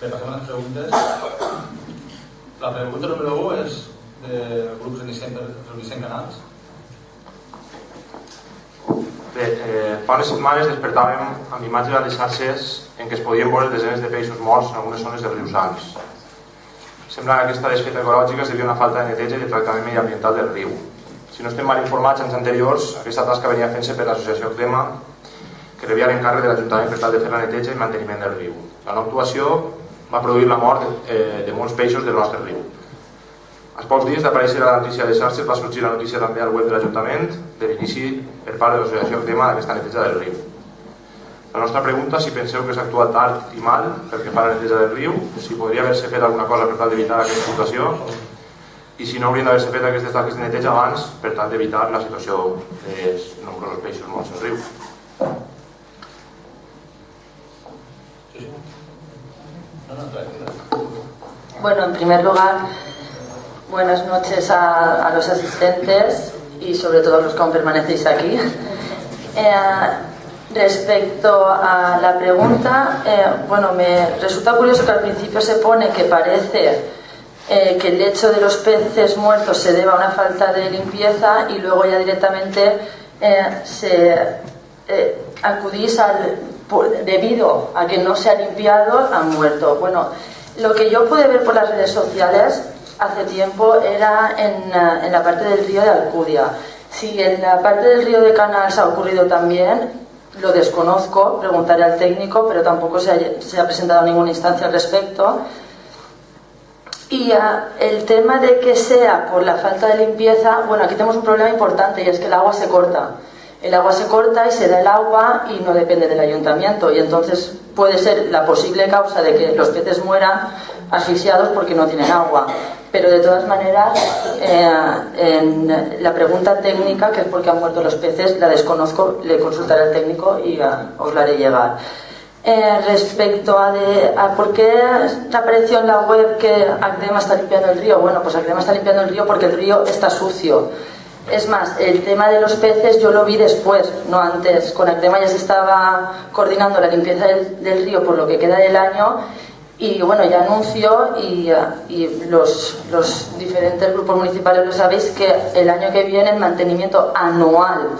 Bé, passem a les preguntes. La pregunta número 1 és de grups de 100 canals. Bé, fa unes setmanes despertàvem amb imatges a les xarxes en què es podien veure desenes de peixos morts en algunes zones dels rius Sants. Sembla que aquesta desfeta ecològica es devia a una falta de neteja i de tractament mediambiental del riu. Si no estem mal informats, anys anteriors, aquesta tasca venia fent-se per l'associació CDEMA, que rebia l'encàrrec de l'Ajuntament per tal de fer la neteja i manteniment del riu. La no actuació va produir la mort de molts peixos del nostre riu. Als pocs dies d'aparèixer la notícia de xarxes va sorgir la notícia també al web de l'Ajuntament de l'inici per part de l'associació CDEMA d'aquesta neteja del riu. La nostra pregunta, si penseu que s'ha actuat tard i mal pel que fa a la neteja del riu, si podria haver-se fet alguna cosa per tal d'evitar aquesta situació i si no haurien d'haver-se fet aquestes tasques de neteja abans per tal d'evitar la situació dels nombrosos peixos morts al riu. Bueno, en primer lugar, buenas noches a los asistentes y sobre todo a los que aún permanecéis aquí. Respecto a la pregunta, bueno, me resulta curioso que al principio se pone que parece que el hecho de los peces muertos se deba a una falta de limpieza y luego ya directamente acudís debido a que no se ha limpiado, han muerto. Bueno, lo que yo pude ver por las redes sociales hace tiempo era en la parte del río de Alcudia. Si en la parte del río de Canals ha ocurrido también, lo desconozco, preguntaré al técnico, pero tampoco se ha presentado ninguna instancia al respecto. Y el tema de que sea por la falta de limpieza, bueno, aquí tenemos un problema importante y es que el agua se corta. El agua se corta y se da el agua y no depende del ayuntamiento, y entonces puede ser la posible causa de que los peces mueran asfixiados porque no tienen agua. Pero de todas maneras, en la pregunta técnica, que es por qué han muerto los peces, la desconozco, le consultaré al técnico y os la haré llegar. Respecto a por qué apareció en la web que ACDEMA está limpiando el río, bueno, pues ACDEMA está limpiando el río porque el río está sucio. Es más, el tema de los peces yo lo vi después, no antes. Con ACDEMA ya se estaba coordinando la limpieza del río por lo que queda del año. Y bueno, ya anuncio y los diferentes grupos municipales lo sabéis, que el año que viene el mantenimiento anual,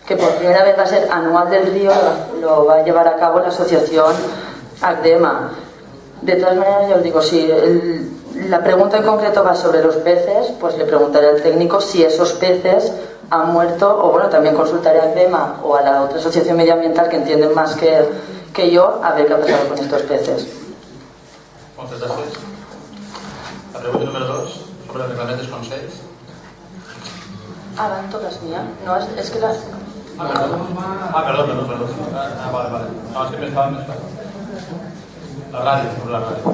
que por primera vez va a ser anual del río, lo va a llevar a cabo la asociación ACDEMA. De todas maneras, yo os digo, si la pregunta en concreto va sobre los peces, pues le preguntaré al técnico si esos peces han muerto, o bueno, también consultaré a ACDEMA o a la otra asociación medioambiental que entienden más que yo, a ver qué ha pasado con estos peces. Moltes gràcies. La pregunta número 2, sobre el reglament dels consells. Van totes mías. No, es que las... Perdó. Vale. No, és que més clar. La ràdio, sobre la ràdio.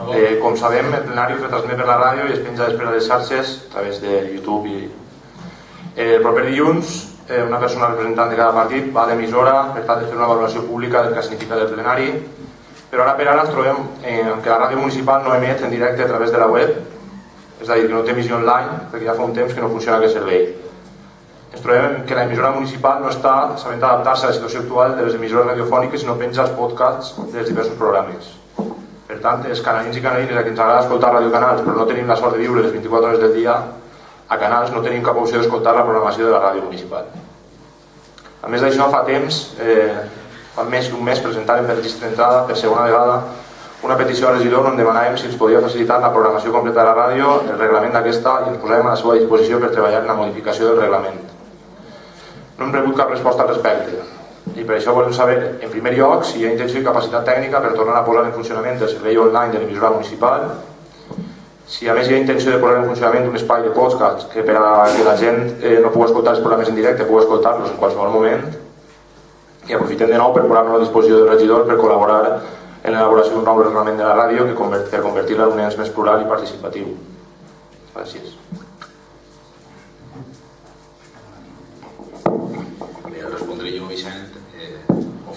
Bé, com sabem, el plenari es retransmet per la ràdio i es penja després a les xarxes a través de YouTube. El proper dilluns, una persona representant de cada partit va a l'emissora per tal de fer una valoració pública del que ha significat el plenari. Però ara per ara ens trobem que la ràdio municipal no emet en directe a través de la web, és a dir, que no té emissió online, perquè ja fa un temps que no funciona aquest servei. Ens trobem que l'emissora municipal no està sabent adaptar-se a la situació actual de les emissores radiofòniques i no penja els podcasts dels diversos programes. Per tant, els canalins i canalines a qui ens agrada escoltar radiocanals però no tenim la sort de viure les 24 hores del dia, a Canals no tenim cap opció d'escoltar la programació de la ràdio municipal. A més d'això, fa temps, fa més d'un mes, presentàvem per registre d'entrada per segona vegada una petició al regidor on demanàvem si ens podia facilitar la programació completa de la ràdio, el reglament d'aquesta, i ens posàvem a la seva disposició per treballar en la modificació del reglament. No hem rebut cap resposta al respecte i per això volem saber, en primer lloc, si hi ha intenció i capacitat tècnica per tornar a posar en funcionament el servei online de l'emissora municipal, si a més hi ha intenció de posar en funcionament un espai de podcast que per a que la gent no pugui escoltar els programes en directe pugui escoltar-los en qualsevol moment, i aprofitem de nou per posar-nos a disposició del regidor per col·laborar en l'elaboració d'un nou reglament de la ràdio per convertir-la en un ens més plural i participatiu. Gràcies. Bé, respondré jo, Vicent.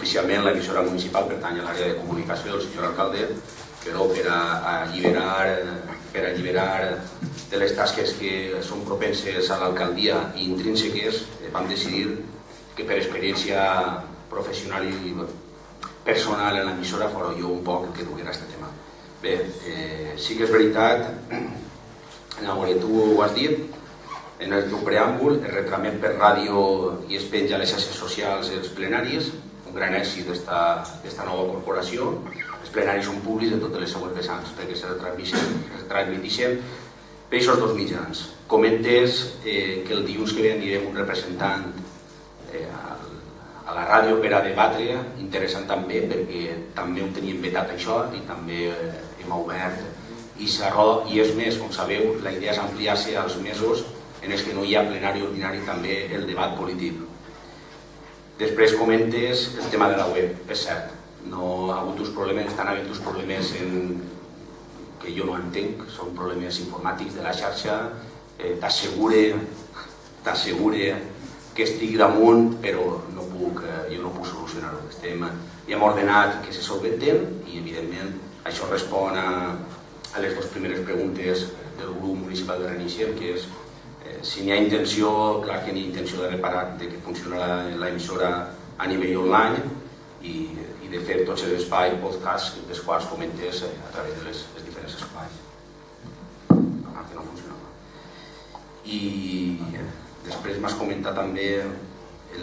Oficialment l'emissora municipal pertany a l'àrea de comunicació del senyor alcalde, però per alliberar de les tasques que són propenses a l'alcaldia i intrínseques vam decidir que per experiència professional personal en l'emissora fora jo un poc el que duguera aquest tema. Bé, sí que és veritat, tu ho has dit, en el teu preàmbul, es retramet per ràdio i es penja a les xarxes socials els plenaris, un gran èxit d'esta nova corporació. Els plenaris són públics de totes les següents vessants perquè se transmetixen per aquests dos mitjans. Comentes que el dilluns que ve anirem un representant a la ràdio per a debatre, interessant també perquè també ho teníem vetat això i també hem obert i és més, com sabeu, la idea és ampliar-se als mesos en els que no hi ha plenari ordinari també el debat polític. Després comentes el tema de la web, és cert, no ha hagut uns problemes, estan havent uns problemes que jo no entenc, són problemes informàtics de la xarxa, t'assegure que estic damunt, però jo no puc solucionar-ho. Ja hem ordenat que se solventen i evidentment això respon a les dues primeres preguntes del grup municipal de Reinicem, que és si n'hi ha intenció, clar que n'hi ha intenció de reparar que funciona l'emissora a nivell online i de fer tots els espais, podcasts, dels quals comentes a través de les diferents espais. Que no funcionava. I després m'has comentat també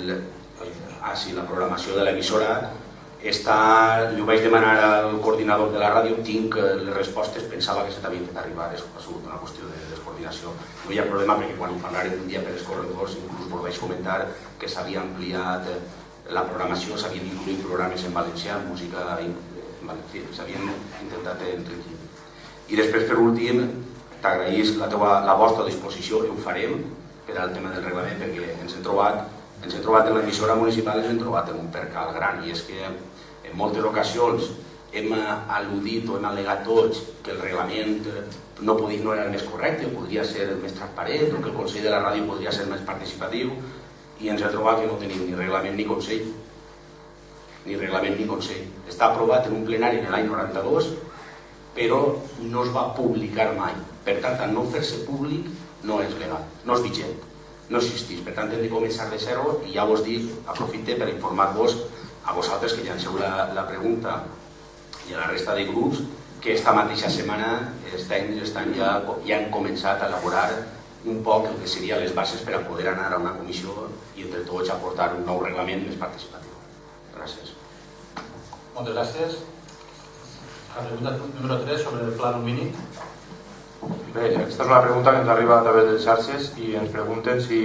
la programació de l'emissora. Li ho vaig demanar al coordinador de la ràdio, tinc les respostes, pensava que se t'havien fet arribar, és una qüestió de descoordinació. No hi ha problema perquè quan ho parlarem un dia per els corredors inclús vos vaig comentar que s'havia ampliat la programació, s'havien incluït programes en valencià, música en valencià, s'havien intentat enriquir. I després, per últim, t'agraïs la vostra disposició, i ho farem per al tema del reglament, perquè ens hem trobat en l'emissora municipal, ens hem trobat en un percal gran, i és que en moltes ocasions hem al·ludit o hem al·legat tots que el reglament no era el més correcte, podria ser el més transparent, o que el Consell de la Ràdio podria ser més participatiu, i ens hem trobat que no tenim ni reglament ni consell. Ni reglament ni consell. Està aprovat en un plenari en l'any 92, però no es va publicar mai. Per tant, no fer-se públic no és legal, no és vigent, no existeix. Per tant, hem de començar de zero i ja vos dic, aprofite per informar-vos a vosaltres que llanceu la pregunta i a la resta de grups que esta mateixa setmana els tècnics ja han començat a elaborar un poc el que serien les bases per a poder anar a una comissió i entre tots aportar un nou reglament més participatiu. Gràcies. Moltes gràcies. La pregunta número 3 sobre el pla mínim. Bé, aquesta és una pregunta que ens arriba a través de les xarxes i ens pregunten si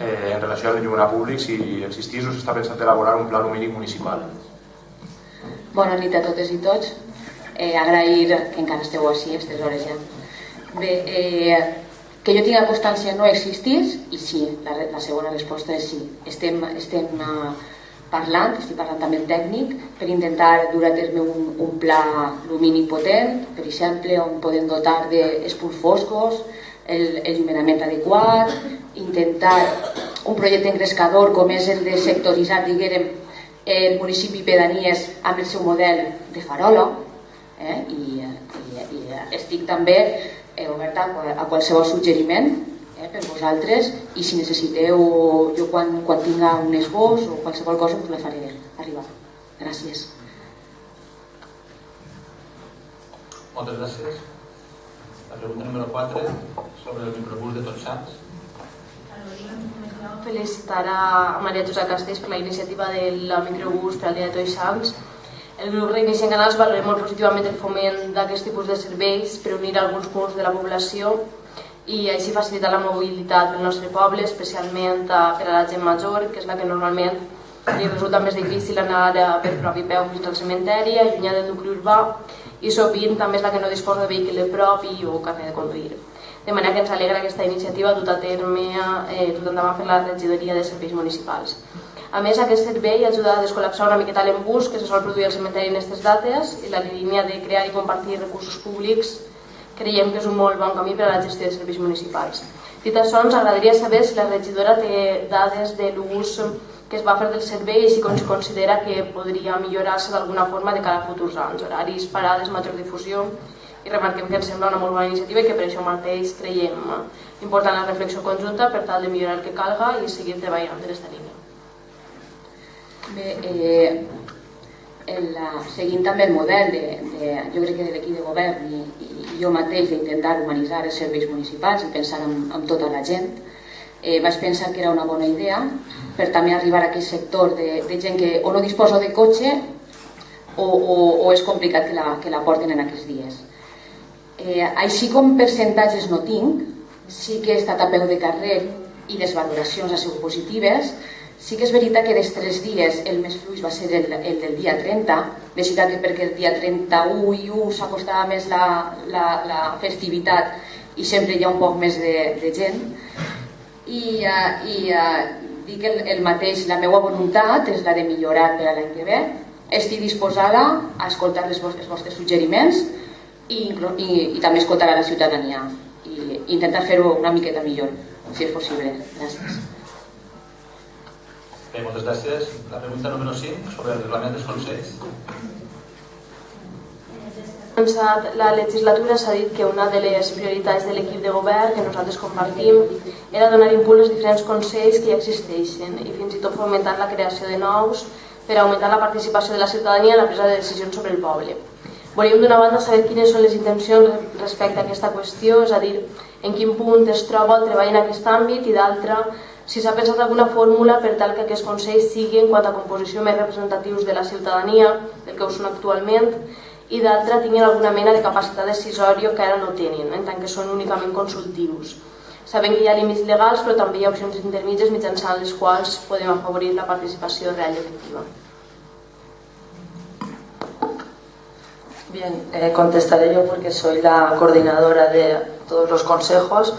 en relació al llum públic si existís o s'està pensant elaborar un pla mínim municipal. Bona nit a totes i tots. Agrair que encara esteu així a aquestes hores ja. Bé, que jo tinga constància no existís i sí, la segona resposta és sí. Estem parlant, estic parlant també amb tècnic per intentar dur a terme un pla lumínic potent, per exemple, on podem dotar d'espulls foscos, el il·luminament adequat, intentar un projecte engrescador com és el de sectoritzar, diguem, el municipi i pedanies amb el seu model de farola, i estic també oberta a qualsevol suggeriment per vosaltres, i si necessiteu, jo quan tinga un esbós o qualsevol cosa us la faré arribar. Gràcies. Moltes gràcies. La pregunta número 4 sobre el microbús de Tots Sants. Felicitar a Maria Josa Castells per la iniciativa del microbús per al dia de Tots Sants. El grup Reinicem Canals valora molt positivament el foment d'aquest tipus de serveis per unir alguns punts de la població i així facilitar la mobilitat del nostre poble, especialment per a la gent major, que és la que normalment li resulta més difícil anar per propi peu fins al cementeri, allunyar del nucli urbà, i sovint també és la que no disposa de vehicle propi o carnet de conduir. De manera que ens alegra aquesta iniciativa dut a terme endavant per la regidoria de serveis municipals. A més, aquest servei ajuda a descol·lapsar una miqueta l'embús que se sol produir al cementeri en aquestes dates, i la línia de crear i compartir recursos públics creiem que és un molt bon camí per a la gestió de serveis municipals. Dit això, ens agradaria saber si la regidora té dades de l'ús que es va fer del servei i si considera que podria millorar-se d'alguna forma de cara a futurs anys, horaris, parades, major difusió, i remarquem que ens sembla una molt bona iniciativa i que per això mateix creiem important la reflexió conjunta per tal de millorar el que calga i seguir treballant en aquesta línia. Bé, seguint també el model jo crec que de l'equip de govern i jo mateix d'intentar humanitzar els serveis municipals i pensar en tota la gent, vaig pensar que era una bona idea per també arribar a aquell sector de gent que o no disposa de cotxe o és complicat que la porten en aquests dies. Així com percentatges no tinc, sí que he estat a peu de carrer i les valoracions han sigut positives. Sí que és veritat que dels 3 dies el més fluix va ser el del dia 30, és veritat que perquè el dia 31 i 1 s'acostava més la festivitat i sempre hi ha un poc més de gent, i dic el mateix, la meva voluntat és la de millorar per a l'any que ve. Estic disposada a escoltar els vostres suggeriments i també escoltar a la ciutadania i intentar fer-ho una miqueta millor, si és possible. Gràcies. Bé, moltes gràcies. La pregunta número 5 sobre el reglament dels consells. Començat la legislatura s'ha dit que una de les prioritats de l'equip de govern que nosaltres compartim era donar impuls als diferents consells que ja existeixen i fins i tot fomentar la creació de nous per augmentar la participació de la ciutadania en la presa de decisions sobre el poble. Volíem d'una banda saber quines són les intencions respecte a aquesta qüestió, és a dir, en quin punt es troba el treball en aquest àmbit, i d'altra, si s'ha pensat alguna fórmula per tal que aquests consells siguin, en quant a composició, més representatius de la ciutadania, del que ho són actualment, i d'altra tinguin alguna mena de capacitat decisòria que ara no tenen, en tant que són únicament consultius. Sabem que hi ha límits legals, però també hi ha opcions intermitges mitjançant les quals podem afavorir la participació real i efectiva. Bien, contestaré yo porque soy la coordinadora de todos los consejos.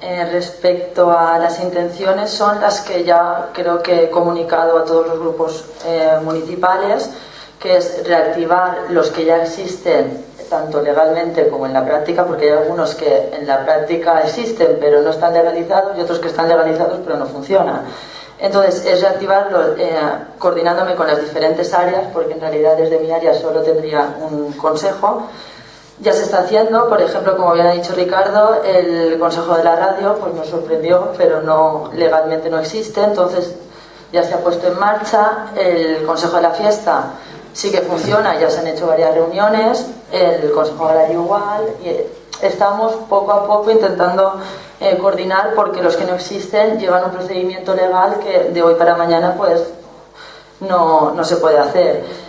Respecto a las intenciones, son las que ya creo que he comunicado a todos los grupos municipales, que es reactivar los que ya existen, tanto legalmente como en la práctica, porque hay algunos que en la práctica existen pero no están legalizados y otros que están legalizados pero no funcionan. Entonces es reactivarlo coordinándome con las diferentes áreas, porque en realidad desde mi área solo tendría un consejo. Ya se está haciendo, por ejemplo, como bien ha dicho Ricardo, el Consejo de la Radio pues nos sorprendió, pero no, legalmente no existe, entonces ya se ha puesto en marcha. El Consejo de la Fiesta sí que funciona, ya se han hecho varias reuniones, el Consejo de la igual, y estamos poco a poco intentando coordinar, porque los que no existen llevan un procedimiento legal que de hoy para mañana pues no se puede hacer.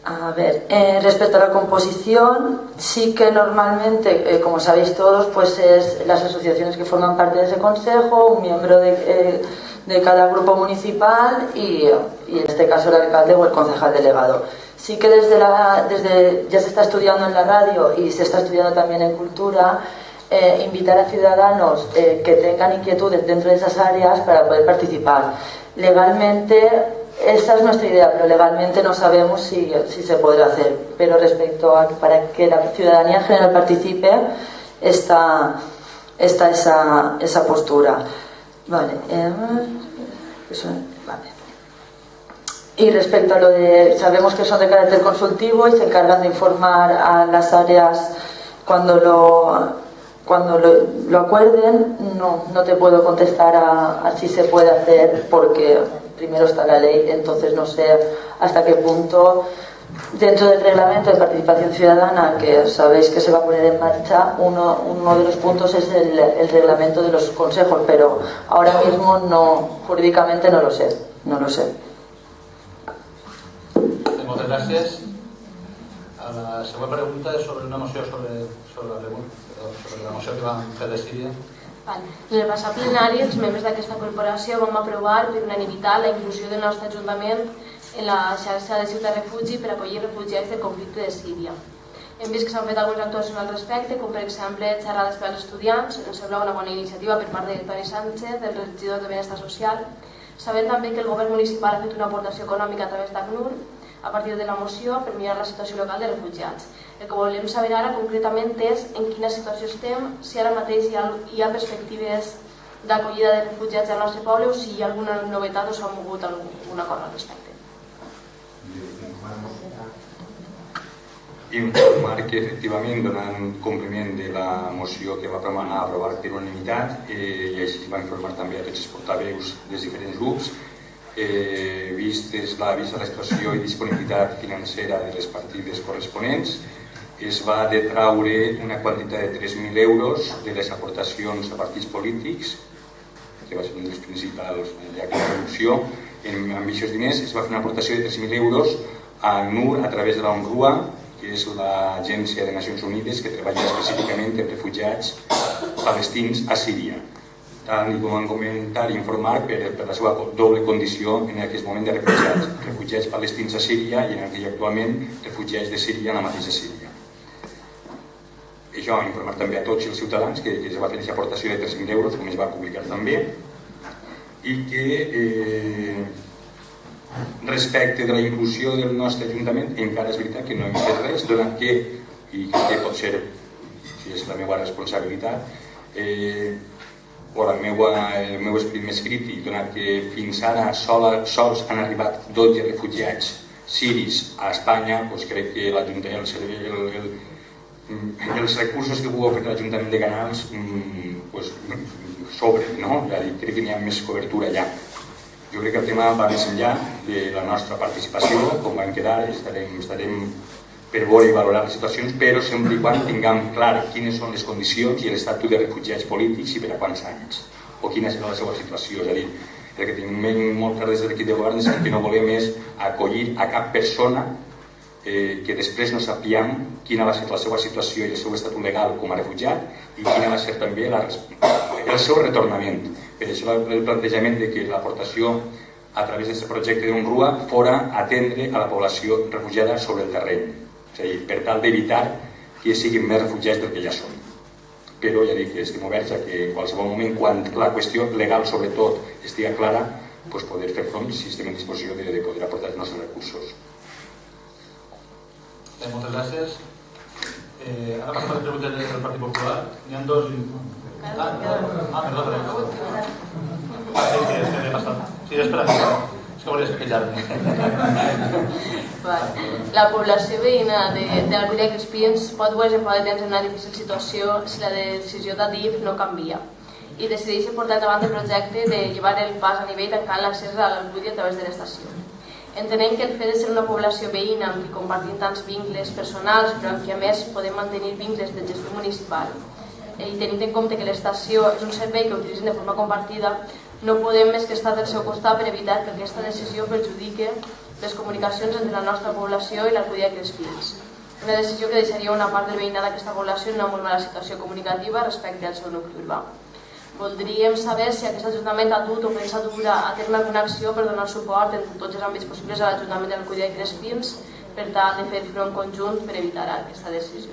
A ver, respecto a la composición, sí que normalmente, como sabéis todos, pues es las asociaciones que forman parte de ese consejo, un miembro de cada grupo municipal y en este caso el alcalde o el concejal delegado. Sí que desde ya se está estudiando en la radio y se está estudiando también en cultura, invitar a ciudadanos que tengan inquietudes dentro de esas áreas para poder participar. Legalmente, esa es nuestra idea, pero legalmente no sabemos si se podrá hacer. Pero respecto a para que la ciudadanía en general participe, está esa postura. Vale. Vale. Y respecto a lo de, sabemos que son de carácter consultivo y se encargan de informar a las áreas cuando lo acuerden. No te puedo contestar a si se puede hacer, porque primero está la ley, entonces no sé hasta qué punto dentro del reglamento de participación ciudadana, que sabéis que se va a poner en marcha, uno de los puntos es el reglamento de los consejos, pero ahora mismo jurídicamente no lo sé. Moltes gràcies. La següent pregunta és sobre una moció sobre la moció que vam fer de Síria. En el passat plenari, els membres d'aquesta corporació vam aprovar per unanimitat la inclusió del nostre Ajuntament en la xarxa de ciutats refugi per acollir refugiats del conflicte de Síria. Hem vist que s'han fet algunes actuacions al respecte, com per exemple xerrades per als estudiants. Ens sembla una bona iniciativa per part de Toni Sánchez, del regidor de Benestar Social. Sabem també que el govern municipal ha fet una aportació econòmica a través d'ACNUR a partir de la moció per millorar la situació local de refugiats. El que volem saber ara concretament és en quina situació estem, si ara mateix hi ha perspectives d'acollida de refugiats al nostre poble o si hi ha alguna novetat o s'ha mogut alguna cosa al respecte. Informar que efectivament donant compliment de la moció que va aprovar per unanimitat, i així va informar també a tots els portaveus dels diferents grups, vista la situació i disponibilitat financera de les partides corresponents, es va detraure una quantitat de 3.000 euros de les aportacions a partits polítics, que va ser un dels principals llacs de reducció. Amb aquests diners es va fer una aportació de 3.000 euros a NUR a través de la UNRWA, que és l'Agència de Nacions Unides que treballa específicament en refugiats palestins a Síria. Tant com vam comentar i informar per la seva doble condició en aquest moment de refugiats palestins a Síria i en aquell actualment refugiats de Síria en la mateixa Síria. Això, informar també a tots els ciutadans que es va fer aquesta aportació de 3.000 euros, com es va publicar també, i que respecte de la inclusió del nostre Ajuntament encara és veritat que no hem fet res, donat que, i que pot ser, si és la meva responsabilitat, o el meu esperit més crític, donat que fins ara sols han arribat 12 refugiats siris a Espanya, doncs crec que l'Ajuntament, els recursos que puc oferir l'Ajuntament de Canals sobren, no? Crec que n'hi ha més cobertura allà. Jo crec que el tema va més enllà de la nostra participació, com vam quedar, estarem per veure i valorar les situacions, però sempre i quan tinguem clar quines són les condicions i l'estatus de refugiats polítics i per a quants anys, o quina serà la seva situació. És a dir, el que tinguem molt clar des de l'equip de govern és que no volem és acollir a cap persona que després no sapiem quina va ser la seva situació i el seu estatut legal com a refugiat i quina va ser també el seu retornament. Per això el plantejament de que l'aportació a través d'aquest projecte d'UNRWA fora atendre a la població refugiada sobre el terreny, és a dir, per tal d'evitar que siguin més refugiats del que ja són. Però ja dic que estem oberts a que en qualsevol moment, quan la qüestió legal sobretot estigui clara, poder fer front si estem en disposició de poder aportar els nostres recursos. Moltes gràcies. Ara passem a les preguntes del Partit Popular. N'hi ha dos... Perdó. Sí, espera. És que volies queixar-me. La població veïna de l'Alcúdia Crespins pot veure fa de temps en una difícil situació si la decisió d'Adif no canvia i decideix portar davant el projecte de llevar el pas a nivell tancant l'accés a l'Alcúdia a través de l'estació. Entenem que el fet de ser una població veïna amb qui compartim tants vincles personals, però amb qui a més podem mantenir vincles de gestió municipal, i tenint en compte que l'estació és un servei que utilitzen de forma compartida, no podem més que estar del seu costat per evitar que aquesta decisió perjudique les comunicacions entre la nostra població i l'Alcúdia Crespins. Una decisió que deixaria una part del veïnat d'aquesta població en una molt mala situació comunicativa respecte al seu nucli urbà. Voldríem saber si aquest Ajuntament ha dut o pensa dur a terme alguna acció per donar suport en tots els àmbits possibles a l'Ajuntament de l'Alcúdia de Crespins per tal de fer front conjunt per evitar aquesta decisió.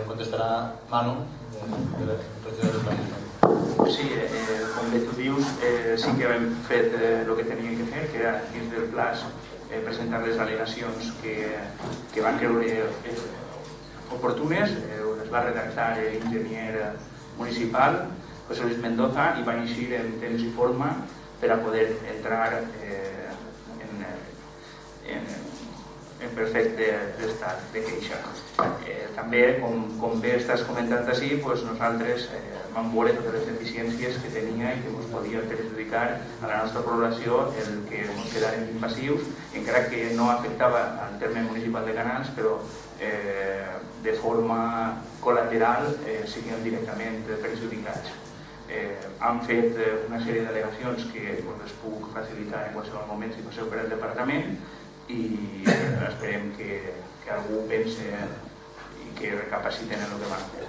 Contestarà Manu, regidor del Planificació. Sí, com bé tu dius, sí que hem fet el que teníem que fer, que era dins del plaç presentar les al·legacions que van creure oportunes, les va redactar l'enginyer municipal, José Luis Mendoza, i van eixir en temps i forma per a poder entrar en perfecte estat de queixa. També, com bé estàs comentant així, nosaltres vam veure totes les deficiències que tenia i que ens podia perjudicar a la nostra població el que ens quedaren impassius, encara que no afectava al terme municipal de Canals, però de forma col·lateral siguin directament perjudicats. Han fet una sèrie d'al·legacions que les puc facilitar en qualsevol moment si passeu per el departament i esperem que algú pense i que recapaciten en el que van fer.